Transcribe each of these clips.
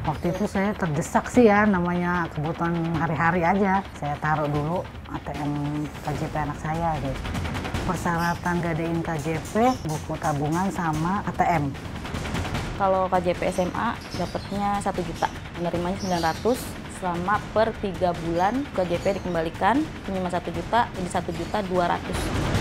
Waktu itu saya terdesak sih ya, namanya kebutuhan hari-hari aja. Saya taruh dulu ATM KJP anak saya gitu. Persyaratan gadein KJP, buku tabungan sama ATM. Kalau KJP SMA dapatnya 1 juta, menerimanya 900 selama per 3 bulan KJP dikembalikan, minimal 1 juta, jadi 1.200.000.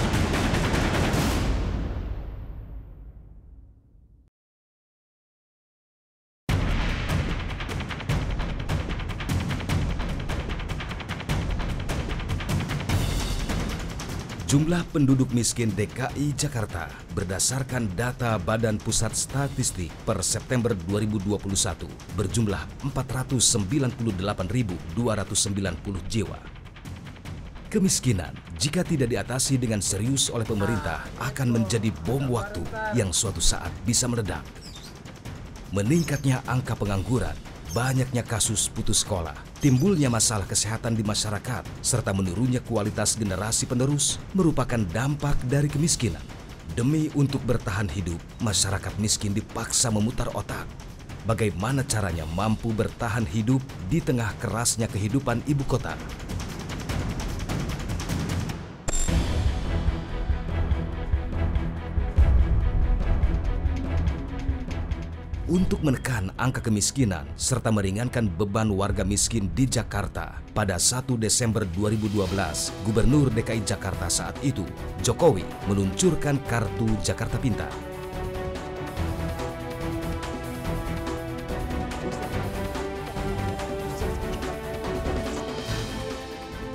Jumlah penduduk miskin DKI Jakarta berdasarkan data Badan Pusat Statistik per September 2021 berjumlah 498.290 jiwa. Kemiskinan jika tidak diatasi dengan serius oleh pemerintah akan menjadi bom waktu yang suatu saat bisa meledak. Meningkatnya angka pengangguran, banyaknya kasus putus sekolah, timbulnya masalah kesehatan di masyarakat, serta menurunnya kualitas generasi penerus merupakan dampak dari kemiskinan. Demi untuk bertahan hidup, masyarakat miskin dipaksa memutar otak. Bagaimana caranya mampu bertahan hidup di tengah kerasnya kehidupan ibu kota? Untuk menekan angka kemiskinan serta meringankan beban warga miskin di Jakarta, pada 1 Desember 2012, Gubernur DKI Jakarta saat itu, Jokowi, meluncurkan Kartu Jakarta Pintar.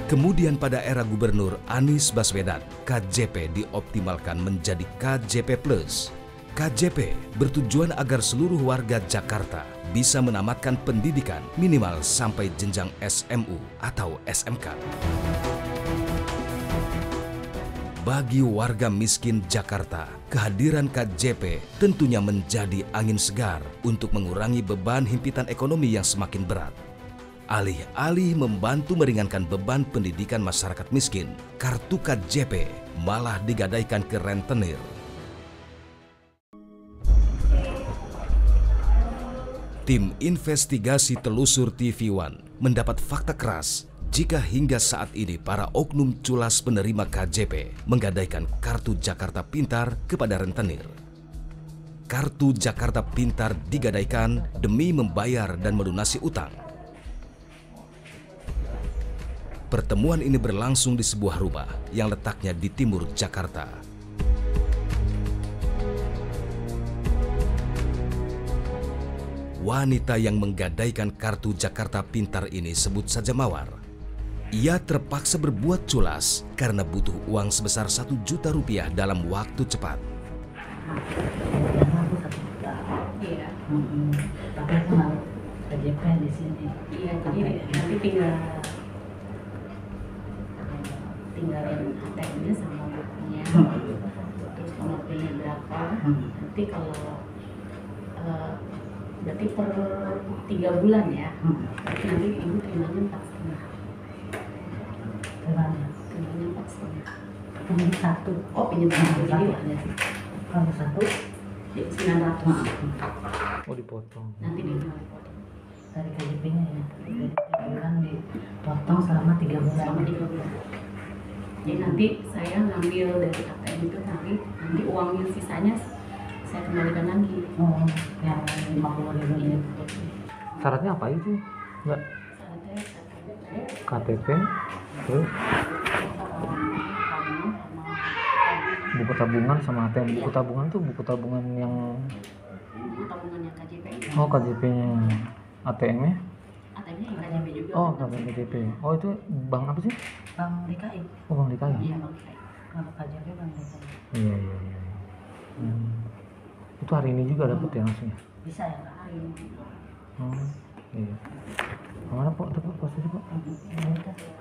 Kemudian pada era Gubernur Anies Baswedan, KJP dioptimalkan menjadi KJP Plus. KJP bertujuan agar seluruh warga Jakarta bisa menamatkan pendidikan minimal sampai jenjang SMU atau SMK. Bagi warga miskin Jakarta, kehadiran KJP tentunya menjadi angin segar untuk mengurangi beban himpitan ekonomi yang semakin berat. Alih-alih membantu meringankan beban pendidikan masyarakat miskin, kartu KJP malah digadaikan ke rentenir. Tim investigasi telusur TV One mendapat fakta keras jika hingga saat ini para oknum culas penerima KJP menggadaikan Kartu Jakarta Pintar kepada rentenir. Kartu Jakarta Pintar digadaikan demi membayar dan melunasi utang. Pertemuan ini berlangsung di sebuah rumah yang letaknya di timur Jakarta. Wanita yang menggadaikan Kartu Jakarta Pintar ini sebut saja Mawar. Ia terpaksa berbuat culas karena butuh uang sebesar 1 juta rupiah dalam waktu cepat. Iya. Tapi aku nggak KJP di sini. Iya, jadi nanti tinggalin ATM-nya sama bukunya. Terus nomor PIN berapa? Nanti kalau berarti per 3 bulan ya. Berarti nanti ibu terimanya 4,5. Terimanya 4,5. Pinjam 1. Oh, pinjam 1. Jadi ada Kalau 1 jadi 900. Oh, dipotong. Nanti dipotong dari KJP-nya ya. Dari 3 bulan dipotong selama 3 bulan. selama 3 bulan. Jadi nanti saya ngambil dari ATM itu nanti uangnya sisanya saya kembalikan lagi. Oh, yang 50.000 ini. Syaratnya apa itu? Enggak. KTP, terus buku tabungan sama ATM. Buku tabungan tuh buku tabungan yang Tabungannya KJP. oh KJP-nya, ATM-nya? ATM-nya yang KJP juga. Oh KJP. Oh itu bank apa sih? Bank DKI. Oh bank DKI. Iya, Bang. Kalau KJP Bank DKI. Iya. Itu hari ini juga dapat ya langsung ya? Bisa ya Kak? Oh iya. Kemana Pak? Itu posisi Pak?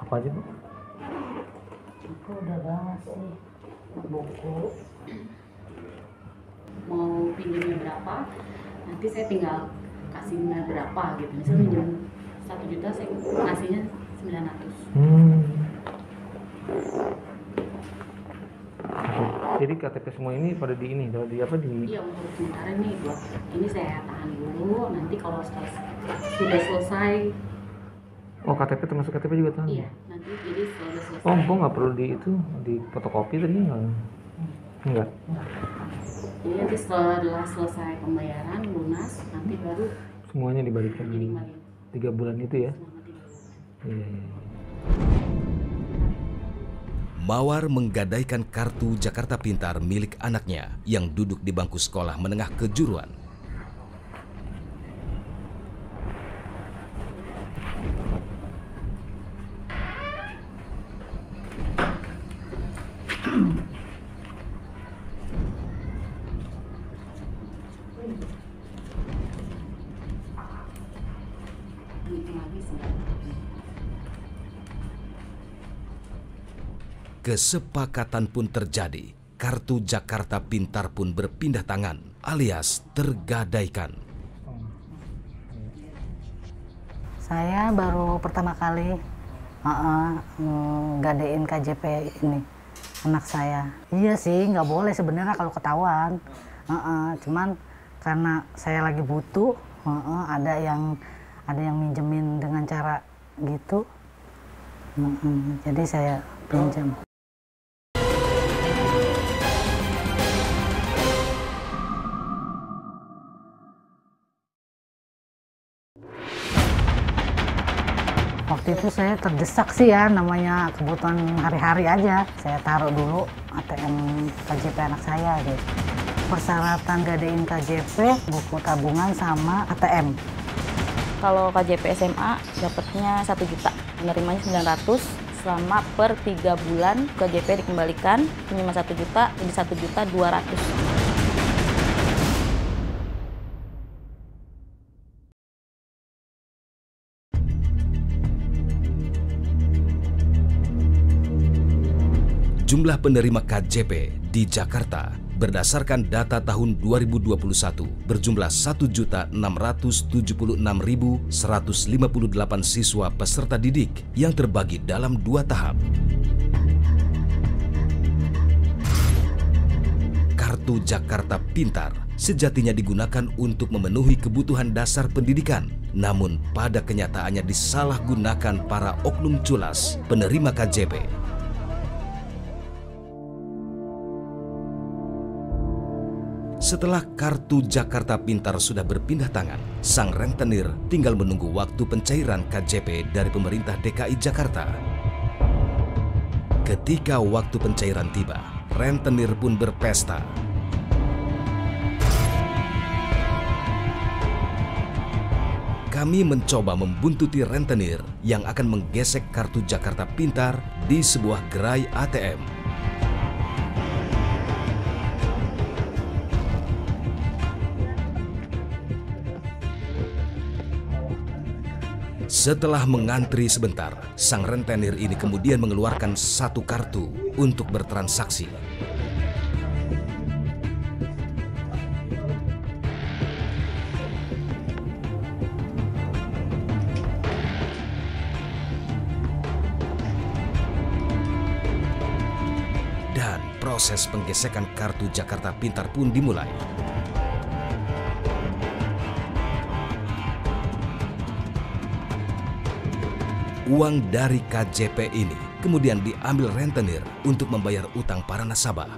Apa aja Bu? Aku udah banget sih buku. Mau pinjamnya berapa? Nanti saya tinggal kasihnya berapa gitu. Misalnya pinjam 1 juta, saya kasihnya 900. Oke. Jadi KTP semua ini pada di ini, pada di apa di? Iya, untuk sementara nih buat ini saya tahan dulu. Nanti kalau sudah selesai. Oh, KTP termasuk KTP juga tahu? Iya, nanti jadi sudah selesai. Oh, Mpok nggak perlu di itu, di fotokopi tadi nggak? Enggak. Jadi nanti setelah selesai pembayaran lunas, nanti baru Semuanya dibalikan. jadi kembali 3 bulan itu ya? selama 3 bulan. Iya. Mawar menggadaikan kartu Jakarta Pintar milik anaknya yang duduk di bangku sekolah menengah kejuruan. Itu lagi sih. Kesepakatan pun terjadi. Kartu Jakarta Pintar pun berpindah tangan alias tergadaikan. Saya baru pertama kali gadein KJP ini anak saya. Iya sih, nggak boleh sebenarnya kalau ketahuan. Cuman karena saya lagi butuh, ada yang minjemin dengan cara gitu. Jadi saya pinjam. Waktu itu saya terdesak sih ya, namanya kebutuhan hari-hari aja. Saya taruh dulu ATM KJP anak saya gitu. Persyaratan gadein KJP, buku tabungan sama ATM. Kalau KJP SMA dapatnya 1 juta, menerimanya 900 selama per 3 bulan KJP dikembalikan, pinjaman 1 juta jadi 1.200.000. Jumlah penerima KJP di Jakarta berdasarkan data tahun 2021 berjumlah 1.676.158 siswa peserta didik yang terbagi dalam 2 tahap. Kartu Jakarta Pintar sejatinya digunakan untuk memenuhi kebutuhan dasar pendidikan, namun pada kenyataannya disalahgunakan para oknum culas penerima KJP. Setelah kartu Jakarta Pintar sudah berpindah tangan, sang rentenir tinggal menunggu waktu pencairan KJP dari pemerintah DKI Jakarta. Ketika waktu pencairan tiba, rentenir pun berpesta. Kami mencoba membuntuti rentenir yang akan menggesek kartu Jakarta Pintar di sebuah gerai ATM. Setelah mengantri sebentar, sang rentenir ini kemudian mengeluarkan 1 kartu untuk bertransaksi. Dan proses penggesekan kartu Jakarta Pintar pun dimulai. Uang dari KJP ini kemudian diambil rentenir untuk membayar utang para nasabah.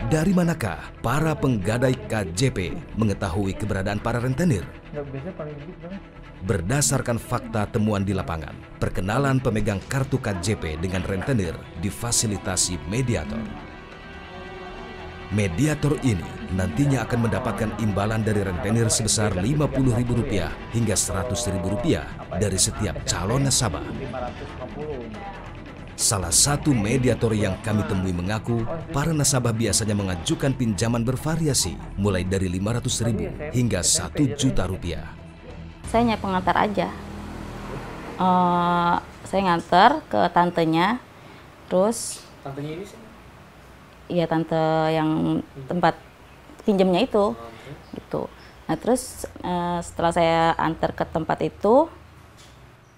Dari manakah para penggadai KJP mengetahui keberadaan para rentenir? Berdasarkan fakta temuan di lapangan, perkenalan pemegang kartu KJP dengan rentenir difasilitasi mediator. Mediator ini nantinya akan mendapatkan imbalan dari rentenir sebesar Rp50.000 hingga Rp100.000 dari setiap calon nasabah. Salah satu mediator yang kami temui mengaku, para nasabah biasanya mengajukan pinjaman bervariasi, mulai dari Rp500.000 hingga Rp1.000.000. Saya hanya pengantar aja. Saya nganter ke tantenya, terus Tantenya ini sih? Iya, tante yang tempat pinjamnya itu, gitu. Nah terus setelah saya antar ke tempat itu,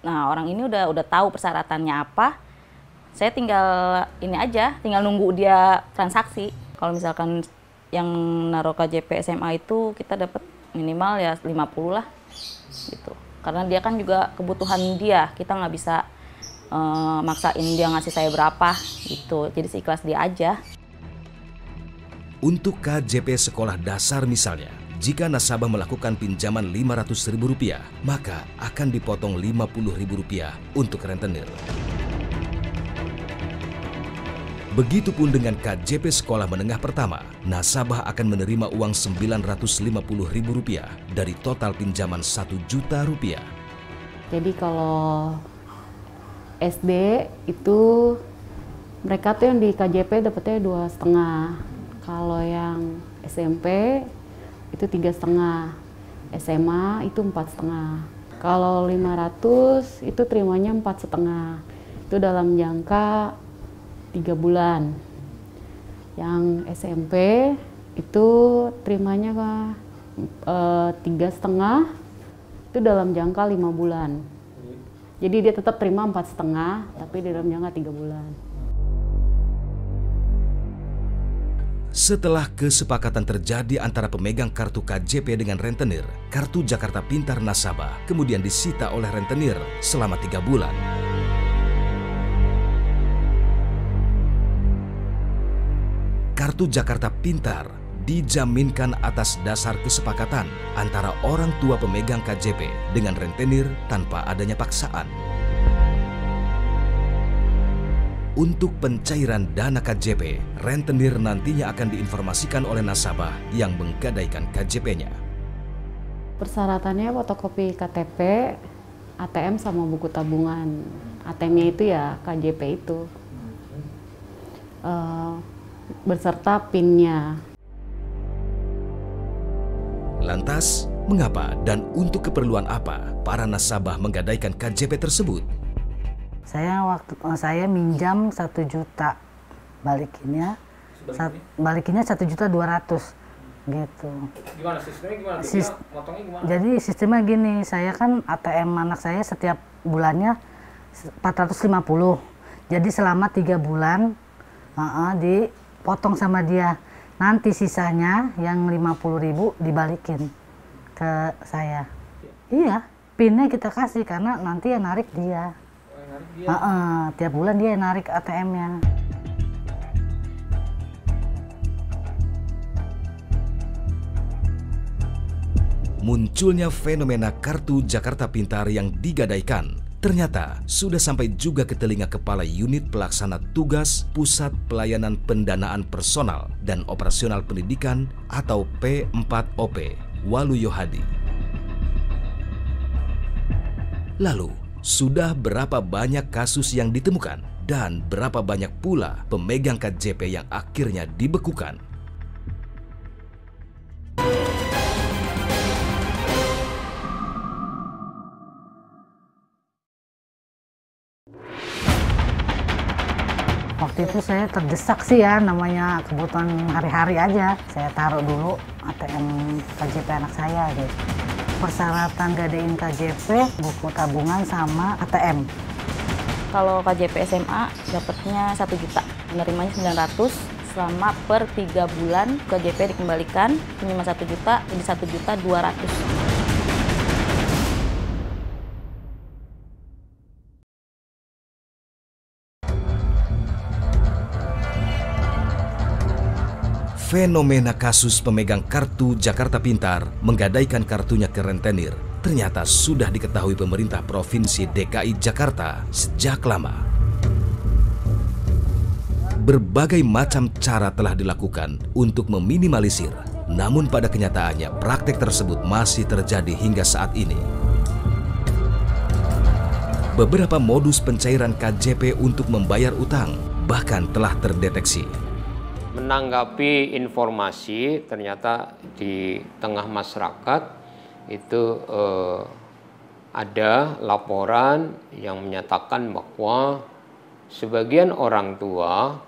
nah orang ini udah tahu persyaratannya apa. Saya tinggal ini aja, tinggal nunggu dia transaksi. Kalau misalkan yang naruh KJP SMA itu kita dapat minimal ya 50 lah, gitu. Karena dia kan juga kebutuhan dia, kita nggak bisa maksain dia ngasih saya berapa, gitu. Jadi seikhlas dia aja. Untuk KJP sekolah dasar misalnya, jika nasabah melakukan pinjaman Rp500.000, maka akan dipotong Rp50.000 untuk rentenir. Begitupun dengan KJP sekolah menengah pertama, nasabah akan menerima uang Rp950.000 dari total pinjaman Rp1.000.000. Jadi kalau SD itu mereka tuh yang di KJP dapetnya 2,5. Kalau yang SMP itu 3,5, SMA itu 4,5. Kalau 500 itu terimanya 4,5. Itu dalam jangka 3 bulan. Yang SMP itu terimanya 3,5, itu dalam jangka 5 bulan. Jadi dia tetap terima 4,5, tapi dalam jangka 3 bulan. Setelah kesepakatan terjadi antara pemegang kartu KJP dengan rentenir, kartu Jakarta Pintar nasabah kemudian disita oleh rentenir selama 3 bulan. Kartu Jakarta Pintar dijaminkan atas dasar kesepakatan antara orang tua pemegang KJP dengan rentenir tanpa adanya paksaan. Untuk pencairan dana KJP, rentenir nantinya akan diinformasikan oleh nasabah yang menggadaikan KJP-nya. Persyaratannya fotokopi KTP, ATM sama buku tabungan. ATM-nya itu ya KJP itu. Berserta PIN-nya. Lantas, mengapa dan untuk keperluan apa para nasabah menggadaikan KJP tersebut? Saya minjam 1 juta, balikinnya 1.200.000 gitu. Gimana sistemnya gimana? Motongnya gimana? Jadi sistemnya gini, saya kan ATM anak saya setiap bulannya 450. Jadi selama 3 bulan dipotong sama dia. Nanti sisanya yang 50.000 dibalikin ke saya. Iya, PIN-nya kita kasih karena nanti yang narik dia. Tiap bulan dia narik ATM-nya. Munculnya fenomena kartu Jakarta Pintar yang digadaikan ternyata sudah sampai juga ke telinga Kepala Unit Pelaksana Tugas Pusat Pelayanan Pendanaan Personal dan Operasional Pendidikan atau P4OP, Waluyo Hadi. Lalu, sudah berapa banyak kasus yang ditemukan dan berapa banyak pula pemegang KJP yang akhirnya dibekukan? Waktu itu saya terdesak sih ya, namanya kebutuhan hari-hari aja. Saya taruh dulu ATM KJP anak saya gitu. Persyaratan gadain KJP, buku tabungan sama ATM. Kalau KJP SMA dapatnya 1 juta, menerimanya 900 selama per 3 bulan KJP dikembalikan, pinjaman 1 juta jadi 1.200.000. Fenomena kasus pemegang kartu Jakarta Pintar menggadaikan kartunya ke rentenir ternyata sudah diketahui pemerintah Provinsi DKI Jakarta sejak lama. Berbagai macam cara telah dilakukan untuk meminimalisir, namun pada kenyataannya praktek tersebut masih terjadi hingga saat ini. Beberapa modus pencairan KJP untuk membayar utang bahkan telah terdeteksi. Menanggapi informasi ternyata di tengah masyarakat itu ada laporan yang menyatakan bahwa sebagian orang tua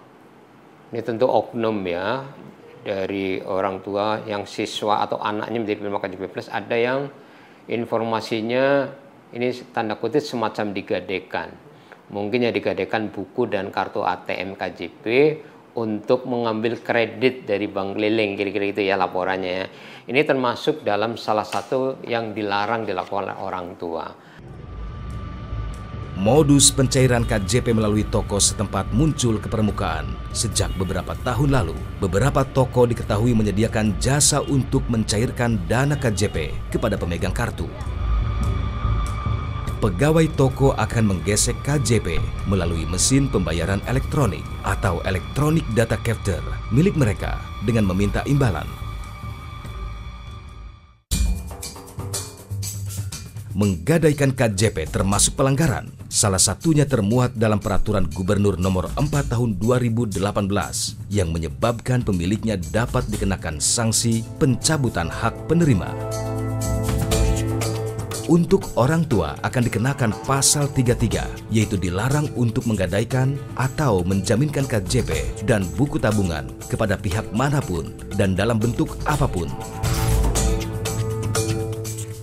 Ini tentu oknum ya, dari orang tua yang siswa atau anaknya menjadi penerima KJP Plus, ada yang informasinya ini tanda kutip semacam digadekan. Mungkin ya digadekan buku dan kartu ATM KJP untuk mengambil kredit dari bank keliling, kira-kira itu ya laporannya. Ini termasuk dalam salah satu yang dilarang dilakukan oleh orang tua. Modus pencairan KJP melalui toko setempat muncul ke permukaan. Sejak beberapa tahun lalu, beberapa toko diketahui menyediakan jasa untuk mencairkan dana KJP kepada pemegang kartu. Pegawai toko akan menggesek KJP melalui mesin pembayaran elektronik atau electronic data capture milik mereka dengan meminta imbalan. Menggadaikan KJP termasuk pelanggaran. Salah satunya termuat dalam Peraturan Gubernur Nomor 4 Tahun 2018 yang menyebabkan pemiliknya dapat dikenakan sanksi pencabutan hak penerima. Untuk orang tua akan dikenakan pasal 33, yaitu dilarang untuk menggadaikan atau menjaminkan KJP dan buku tabungan kepada pihak manapun dan dalam bentuk apapun.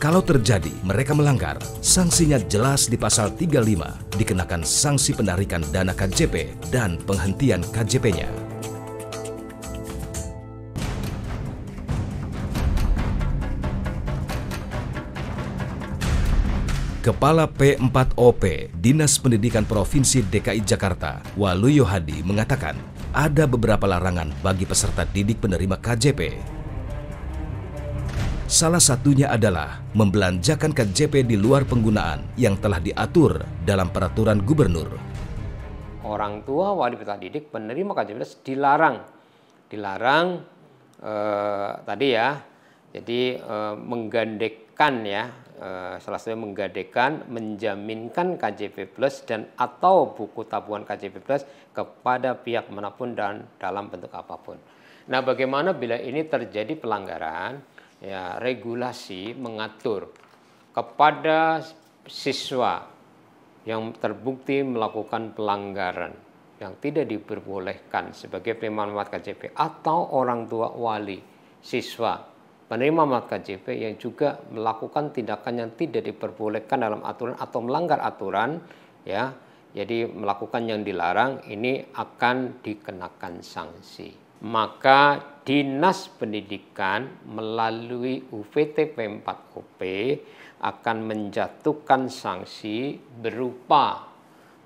Kalau terjadi mereka melanggar, sanksinya jelas di pasal 35, dikenakan sanksi penarikan dana KJP dan penghentian KJP-nya. Kepala P4OP Dinas Pendidikan Provinsi DKI Jakarta, Waluyo Hadi mengatakan ada beberapa larangan bagi peserta didik penerima KJP. Salah satunya adalah membelanjakan KJP di luar penggunaan yang telah diatur dalam peraturan gubernur. Orang tua wali peserta didik penerima KJP Plus dilarang tadi ya, jadi menggandekan ya, salah satunya menggadekan, menjaminkan KJP Plus dan atau buku tabungan KJP Plus kepada pihak manapun dan dalam bentuk apapun. Nah, bagaimana bila ini terjadi pelanggaran? Ya, regulasi mengatur kepada siswa yang terbukti melakukan pelanggaran yang tidak diperbolehkan sebagai penerima manfaat KJP atau orang tua wali siswa penerima manfaat KJP yang juga melakukan tindakan yang tidak diperbolehkan dalam aturan atau melanggar aturan, ya, jadi melakukan yang dilarang, ini akan dikenakan sanksi. Maka Dinas Pendidikan melalui UVT P4OP akan menjatuhkan sanksi berupa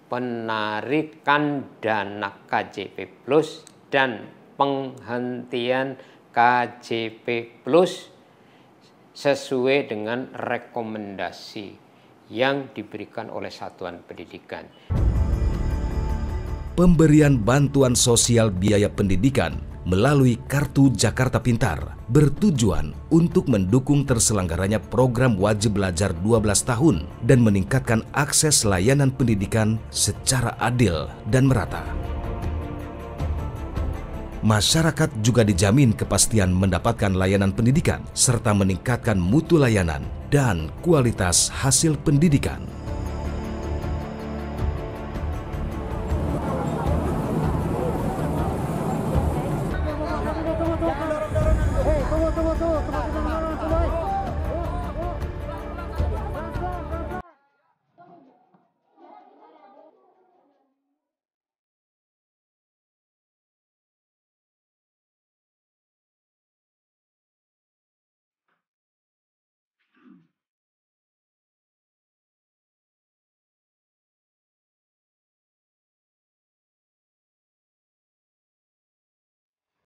penarikan dana KJP Plus dan penghentian KJP Plus sesuai dengan rekomendasi yang diberikan oleh Satuan Pendidikan. Pemberian bantuan sosial biaya pendidikan melalui Kartu Jakarta Pintar bertujuan untuk mendukung terselenggaranya program wajib belajar 12 tahun dan meningkatkan akses layanan pendidikan secara adil dan merata. Masyarakat juga dijamin kepastian mendapatkan layanan pendidikan serta meningkatkan mutu layanan dan kualitas hasil pendidikan.